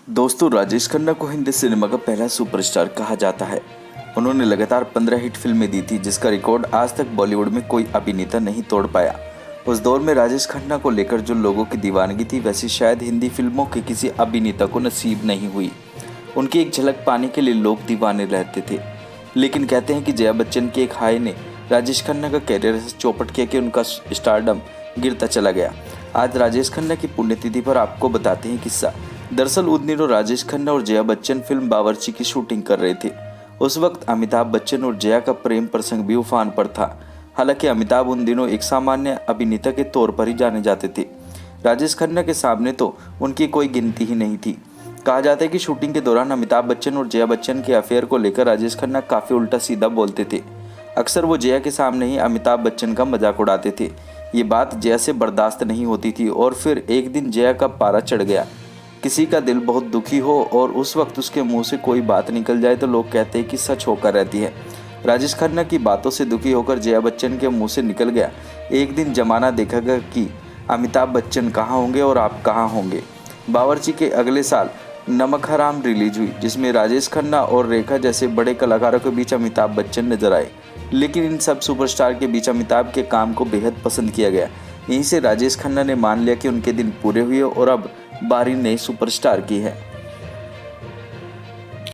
दोस्तों, राजेश खन्ना को हिंदी सिनेमा का पहला सुपरस्टार कहा जाता है। उन्होंने लगातार 15 हिट फिल्में दी थी, जिसका रिकॉर्ड आज तक बॉलीवुड में कोई अभिनेता नहीं तोड़ पाया। उस दौर में राजेश खन्ना को लेकर जो लोगों की दीवानगी थी, वैसी शायद हिंदी फिल्मों के किसी अभिनेता को नसीब नहीं हुई। उनकी एक झलक पाने के लिए लोग दीवाने रहते थे। लेकिन कहते हैं कि जया बच्चन के एक हाय ने राजेश खन्ना का कैरियर ऐसे चौपट किया कि उनका स्टारडम गिरता चला गया। आज राजेश खन्ना की पुण्यतिथि पर आपको बताते हैं किस्सा। दरअसल उन दिनों राजेश खन्ना और जया बच्चन फिल्म बावर्ची की शूटिंग कर रहे थे। उस वक्त अमिताभ बच्चन और जया का प्रेम प्रसंग भी उफान पर था। हालांकि अमिताभ उन दिनों एक सामान्य अभिनेता के तौर पर ही जाने जाते थे। राजेश खन्ना के सामने तो उनकी कोई गिनती ही नहीं थी। कहा जाता है कि शूटिंग के दौरान अमिताभ बच्चन और जया बच्चन के अफेयर को लेकर राजेश खन्ना काफ़ी उल्टा सीधा बोलते थे। अक्सर वो जया के सामने ही अमिताभ बच्चन का मजाक उड़ाते थे। ये बात जया से बर्दाश्त नहीं होती थी और फिर एक दिन जया का पारा चढ़ गया। किसी का दिल बहुत दुखी हो और उस वक्त उसके मुंह से कोई बात निकल जाए तो लोग कहते हैं कि सच होकर रहती है। राजेश खन्ना की बातों से दुखी होकर जया बच्चन के मुंह से निकल गया, एक दिन जमाना देखेगा कि अमिताभ बच्चन कहाँ होंगे और आप कहाँ होंगे। बावर्ची के अगले साल नमक हराम रिलीज हुई, जिसमें राजेश खन्ना और रेखा जैसे बड़े कलाकारों के बीच अमिताभ बच्चन नजर आए। लेकिन इन सब सुपरस्टार के बीच अमिताभ के काम को बेहद पसंद किया गया। यहीं से राजेश खन्ना ने मान लिया कि उनके दिन पूरे हुए और अब बारी नए सुपरस्टार की है।